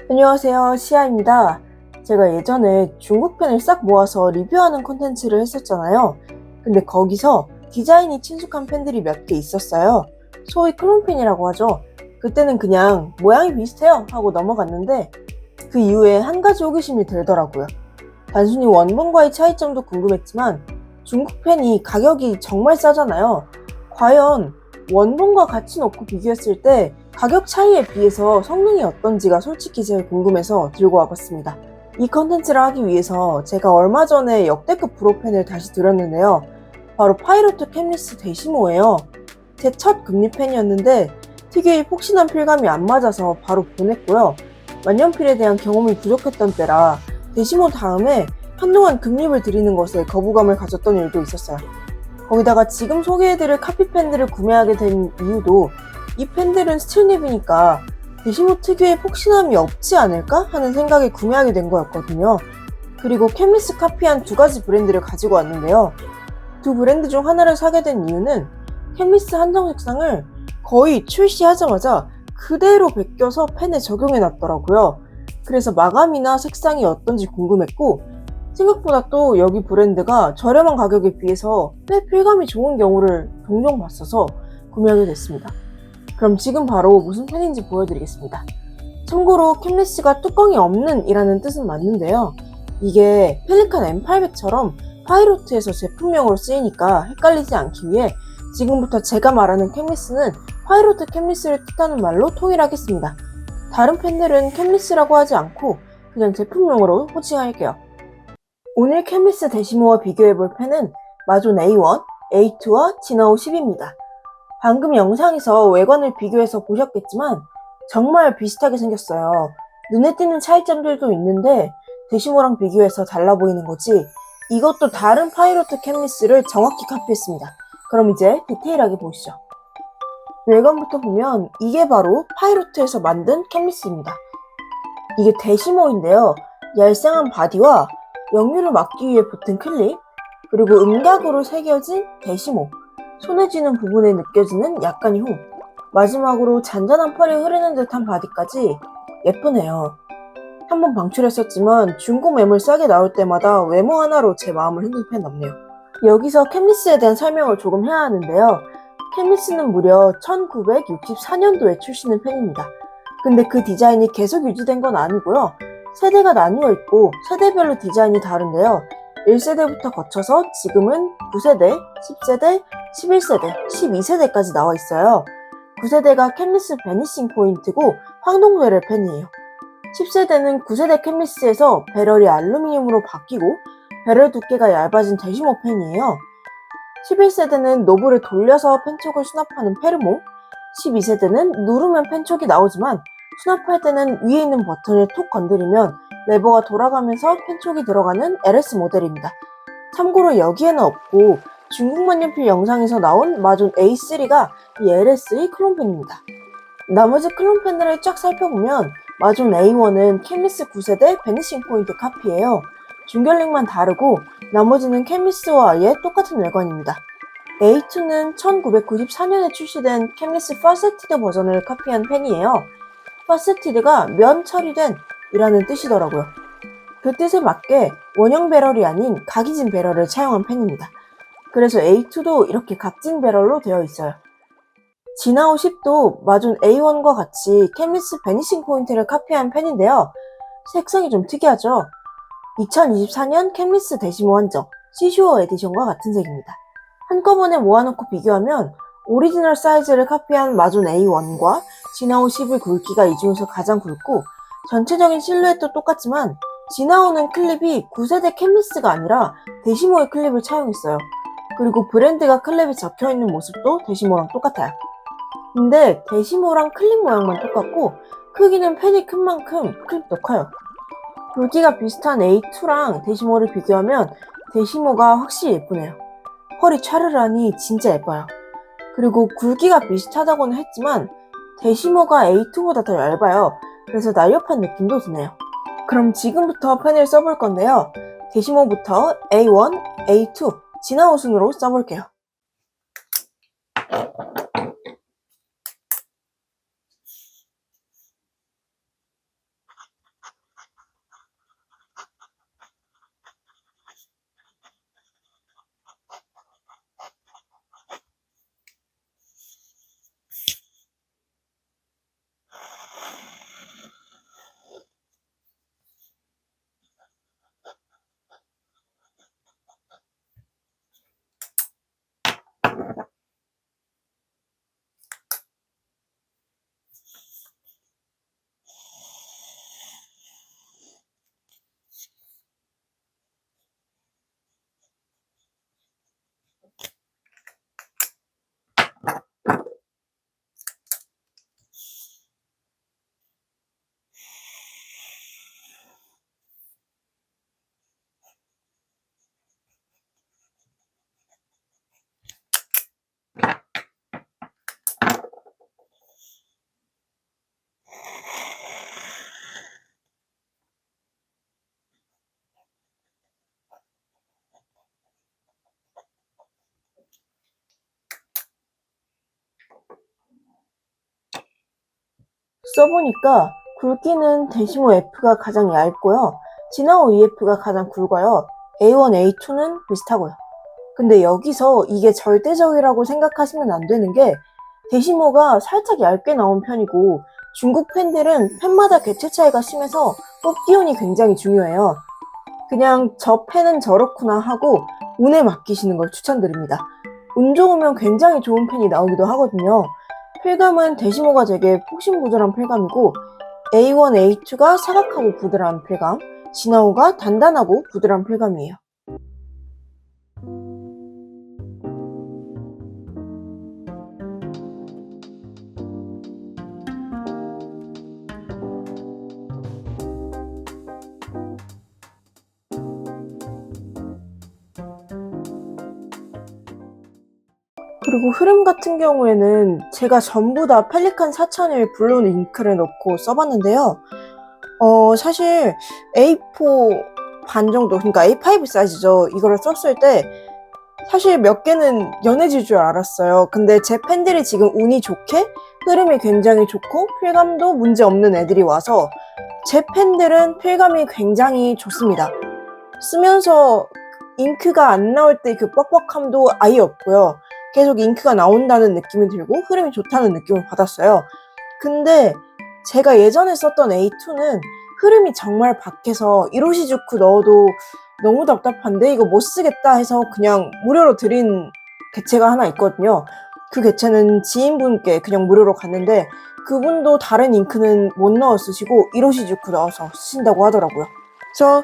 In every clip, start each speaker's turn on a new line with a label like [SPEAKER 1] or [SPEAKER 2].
[SPEAKER 1] 안녕하세요, 시아입니다. 제가 예전에 중국 펜을 싹 모아서 리뷰하는 콘텐츠를 했었잖아요. 근데 거기서 디자인이 친숙한 펜들이 몇 개 있었어요. 소위 클론펜이라고 하죠. 그때는 그냥 모양이 비슷해요 하고 넘어갔는데 그 이후에 한 가지 호기심이 들더라고요. 단순히 원본과의 차이점도 궁금했지만 중국 펜이 가격이 정말 싸잖아요. 과연 원본과 같이 놓고 비교했을 때 가격 차이에 비해서 성능이 어떤지가 솔직히 제일 궁금해서 들고 와봤습니다. 이 컨텐츠를 하기 위해서 제가 얼마 전에 역대급 브로펜을 다시 들였는데요. 바로 파이로트 캠리스 데시모예요. 제 첫 금리펜이었는데 특유의 폭신한 필감이 안 맞아서 바로 보냈고요. 만년필에 대한 경험이 부족했던 때라 데시모 다음에 한동안 금립을 들이는 것에 거부감을 가졌던 일도 있었어요. 거기다가 지금 소개해드릴 카피펜들을 구매하게 된 이유도 이 펜들은 스틸립이니까 데시모 특유의 폭신함이 없지 않을까 하는 생각에 구매하게 된 거였거든요. 그리고 캠리스 카피한 두 가지 브랜드를 가지고 왔는데요. 두 브랜드 중 하나를 사게 된 이유는 캠리스 한정 색상을 거의 출시하자마자 그대로 베껴서 펜에 적용해 놨더라고요. 그래서 마감이나 색상이 어떤지 궁금했고 생각보다 또 여기 브랜드가 저렴한 가격에 비해서 꽤 필감이 좋은 경우를 종종 봤어서 구매하게 됐습니다. 그럼 지금 바로 무슨 펜인지 보여드리겠습니다. 참고로 캠리스가 뚜껑이 없는 이라는 뜻은 맞는데요. 이게 펠리칸 M800처럼 파이로트에서 제품명으로 쓰이니까 헷갈리지 않기 위해 지금부터 제가 말하는 캠리스는 파이로트 캠리스를 뜻하는 말로 통일하겠습니다. 다른 펜들은 캠리스라고 하지 않고 그냥 제품명으로 호칭할게요. 오늘 캠리스 데시모와 비교해볼 펜은 마존 A1, A2와 지나오 10입니다. 방금 영상에서 외관을 비교해서 보셨겠지만 정말 비슷하게 생겼어요. 눈에 띄는 차이점들도 있는데 데시모랑 비교해서 달라 보이는 거지 이것도 다른 파이로트 캠리스를 정확히 카피했습니다. 그럼 이제 디테일하게 보시죠. 외관부터 보면 이게 바로 파이로트에서 만든 캠리스입니다. 이게 데시모인데요. 얄쌍한 바디와 역류를 막기 위해 붙은 클립, 그리고 음각으로 새겨진 데시모, 손에 쥐는 부분에 느껴지는 약간의 홈, 마지막으로 잔잔한 펄이 흐르는 듯한 바디까지 예쁘네요. 한번 방출했었지만 중고 매물 싸게 나올 때마다 외모 하나로 제 마음을 흔든 펜 없네요. 여기서 캠리스에 대한 설명을 조금 해야 하는데요. 캠리스는 무려 1964년도에 출시된 펜입니다. 근데 그 디자인이 계속 유지된 건 아니고요. 세대가 나뉘어 있고 세대별로 디자인이 다른데요. 1세대부터 거쳐서 지금은 9세대, 10세대, 11세대, 12세대까지 나와 있어요. 9세대가 캠리스 베니싱 포인트고 황동베럴 펜이에요. 10세대는 9세대 캠리스에서 배럴이 알루미늄으로 바뀌고 배럴 두께가 얇아진 데시모 펜이에요. 11세대는 노브를 돌려서 펜촉을 수납하는 페르모, 12세대는 누르면 펜촉이 나오지만 수납할 때는 위에 있는 버튼을 톡 건드리면 레버가 돌아가면서 펜촉이 들어가는 LS 모델입니다. 참고로 여기에는 없고 중국 만년필 영상에서 나온 마존 A3가 이 LS의 클론펜입니다. 나머지 클론펜들을 쫙 살펴보면 마존 A1은 캠리스 9세대 베니싱 포인트 카피예요. 중결링만 다르고 나머지는 캠리스와 아예 똑같은 외관입니다. A2는 1994년에 출시된 캠리스 파세티드 버전을 카피한 펜이에요. 파세티드가 면 처리된 이라는 뜻이더라고요. 그 뜻에 맞게 원형 배럴이 아닌 각이진 배럴을 차용한 펜입니다. 그래서 A2도 이렇게 각진 배럴로 되어 있어요. 지나오 10도 마존 A1과 같이 캠리스 베니싱 포인트를 카피한 펜인데요. 색상이 좀 특이하죠? 2024년 캠리스 데시모 한정 시슈어 에디션과 같은 색입니다. 한꺼번에 모아놓고 비교하면 오리지널 사이즈를 카피한 마존 A1과 지나오 10의 굵기가 이 중에서 가장 굵고 전체적인 실루엣도 똑같지만 지나오는 클립이 9세대 캠리스가 아니라 데시모의 클립을 차용했어요. 그리고 브랜드가 클립에 적혀있는 모습도 데시모랑 똑같아요. 근데 데시모랑 클립 모양만 똑같고 크기는 펜이 큰 만큼 클립도 커요. 굵기가 비슷한 A2랑 데시모를 비교하면 데시모가 확실히 예쁘네요. 펄이 차르르하니 진짜 예뻐요. 그리고 굵기가 비슷하다고는 했지만 데시모가 A2보다 더 얇아요. 그래서 날렵한 느낌도 드네요. 그럼 지금부터 펜을 써볼 건데요. 데시모부터 A1, A2, 지나오 순으로 써볼게요. 써보니까 굵기는 데시모 F가 가장 얇고요. 지나오 EF가 가장 굵어요. A1, A2는 비슷하고요. 근데 여기서 이게 절대적이라고 생각하시면 안 되는 게 데시모가 살짝 얇게 나온 편이고 중국 펜들은 펜마다 개체 차이가 심해서 뽑기운이 굉장히 중요해요. 그냥 저 펜은 저렇구나 하고 운에 맡기시는 걸 추천드립니다. 운 좋으면 굉장히 좋은 펜이 나오기도 하거든요. 필감은 데시모가 되게 폭신부드러운 필감이고 A1, A2가 사각하고 부드러운 필감, 지나오가 단단하고 부드러운 필감이에요. 그리고 흐름 같은 경우에는 제가 전부 다 펠리칸 4001 블루 잉크를 넣고 써봤는데요. 사실 A4 반 정도, 그러니까 A5 사이즈죠. 이거를 썼을 때 사실 몇 개는 연해질 줄 알았어요. 근데 제 펜들이 지금 운이 좋게 흐름이 굉장히 좋고 필감도 문제 없는 애들이 와서 제 펜들은 필감이 굉장히 좋습니다. 쓰면서 잉크가 안 나올 때 그 뻑뻑함도 아예 없고요. 계속 잉크가 나온다는 느낌이 들고 흐름이 좋다는 느낌을 받았어요. 근데 제가 예전에 썼던 A2는 흐름이 정말 박해서 이로시주쿠 넣어도 너무 답답한데 이거 못 쓰겠다 해서 그냥 무료로 드린 개체가 하나 있거든요. 그 개체는 지인분께 그냥 무료로 갔는데 그분도 다른 잉크는 못 넣어 쓰시고 이로시주쿠 넣어서 쓰신다고 하더라고요. 그래서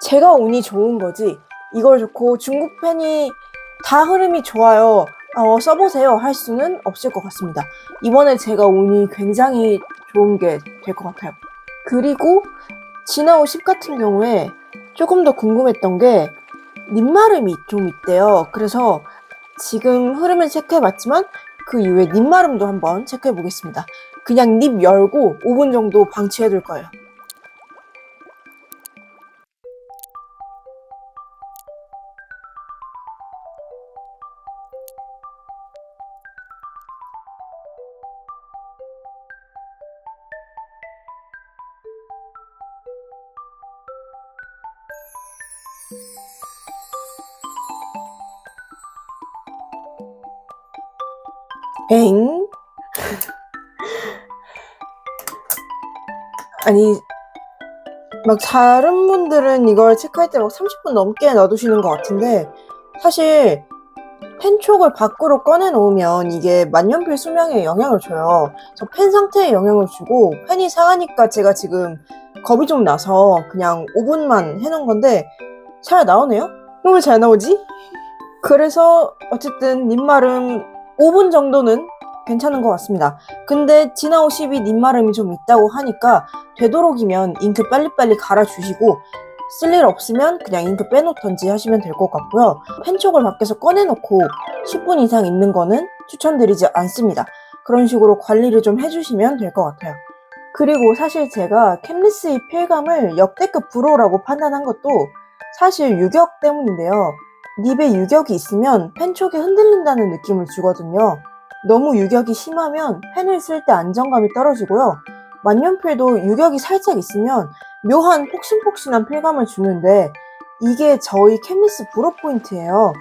[SPEAKER 1] 제가 운이 좋은 거지 이걸 좋고 중국 펜이 다 흐름이 좋아요. 써보세요 할 수는 없을 것 같습니다. 이번에 제가 운이 굉장히 좋은 게 될 것 같아요. 그리고 지나오 10 같은 경우에 조금 더 궁금했던 게 닙마름이 좀 있대요. 그래서 지금 흐름을 체크해봤지만 그 이후에 닙마름도 한번 체크해보겠습니다. 그냥 닙 열고 5분 정도 방치해둘 거예요. 엥? 아니 막 다른 분들은 이걸 체크할 때 막 30분 넘게 놔두시는 것 같은데 사실 펜촉을 밖으로 꺼내 놓으면 이게 만년필 수명에 영향을 줘요. 저 펜 상태에 영향을 주고 펜이 상하니까 제가 지금 겁이 좀 나서 그냥 5분만 해놓은 건데 잘 나오네요? 왜 잘 나오지? 그래서 어쨌든 닙마름 5분 정도는 괜찮은 것 같습니다. 근데 지나오 10이 닙마름이 좀 있다고 하니까 되도록이면 잉크 빨리빨리 갈아주시고 쓸 일 없으면 그냥 잉크 빼놓던지 하시면 될 것 같고요. 펜촉을 밖에서 꺼내놓고 10분 이상 있는 거는 추천드리지 않습니다. 그런 식으로 관리를 좀 해주시면 될 것 같아요. 그리고 사실 제가 캠리스의 필감을 역대급 브로라고 판단한 것도 사실 유격 때문인데요. 닙에 유격이 있으면 펜촉이 흔들린다는 느낌을 주거든요. 너무 유격이 심하면 펜을 쓸 때 안정감이 떨어지고요. 만년필도 유격이 살짝 있으면 묘한 폭신폭신한 필감을 주는데 이게 저희 캠리스 브로 포인트예요.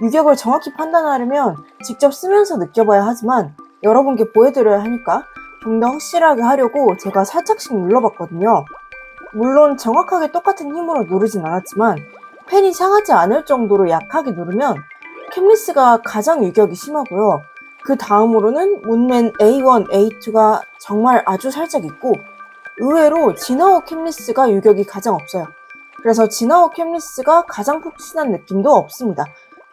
[SPEAKER 1] 유격을 정확히 판단하려면 직접 쓰면서 느껴봐야 하지만 여러분께 보여드려야 하니까 좀 더 확실하게 하려고 제가 살짝씩 눌러봤거든요. 물론 정확하게 똑같은 힘으로 누르진 않았지만 펜이 상하지 않을 정도로 약하게 누르면 캠리스가 가장 유격이 심하고요. 그 다음으로는 문맨 A1, A2가 정말 아주 살짝 있고 의외로 지나오 캠리스가 유격이 가장 없어요. 그래서 지나오 캠리스가 가장 푹신한 느낌도 없습니다.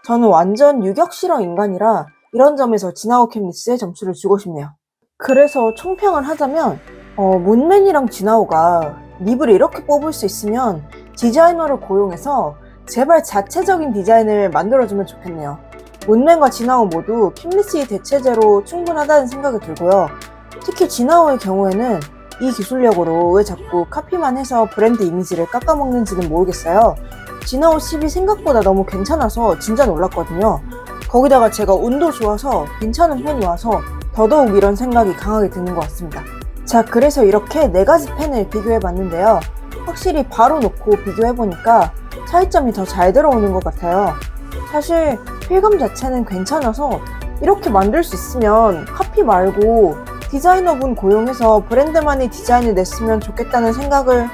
[SPEAKER 1] 저는 완전 유격 싫어 인간이라 이런 점에서 지나오 캠리스에 점수를 주고 싶네요. 그래서 총평을 하자면 문맨이랑 지나오가 닙을 이렇게 뽑을 수 있으면 디자이너를 고용해서 제발 자체적인 디자인을 만들어주면 좋겠네요. 문맨과 지나오 모두 캠리스의 대체제로 충분하다는 생각이 들고요. 특히 지나오의 경우에는 이 기술력으로 왜 자꾸 카피만 해서 브랜드 이미지를 깎아먹는지는 모르겠어요. 지나오 10이 생각보다 너무 괜찮아서 진짜 놀랐거든요. 거기다가 제가 운도 좋아서 괜찮은 펜이 와서 더더욱 이런 생각이 강하게 드는 것 같습니다. 자, 그래서 이렇게 4가지 펜을 비교해 봤는데요. 확실히 바로 놓고 비교해 보니까 차이점이 더 잘 들어오는 것 같아요. 사실 필감 자체는 괜찮아서 이렇게 만들 수 있으면 카피 말고 디자이너분 고용해서 브랜드만의 디자인을 냈으면 좋겠다는 생각을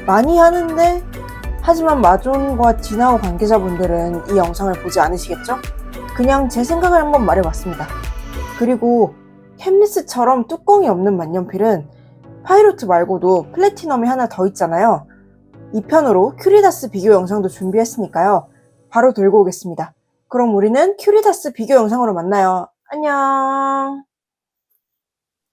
[SPEAKER 1] 많이 하는데, 하지만 마존과 디나우 관계자분들은 이 영상을 보지 않으시겠죠? 그냥 제 생각을 한번 말해봤습니다. 그리고 캠리스처럼 뚜껑이 없는 만년필은 파이로트 말고도 플래티넘이 하나 더 있잖아요. 이 편으로 큐리다스 비교 영상도 준비했으니까요. 바로 들고 오겠습니다. 그럼 우리는 큐리다스 비교 영상으로 만나요. 안녕.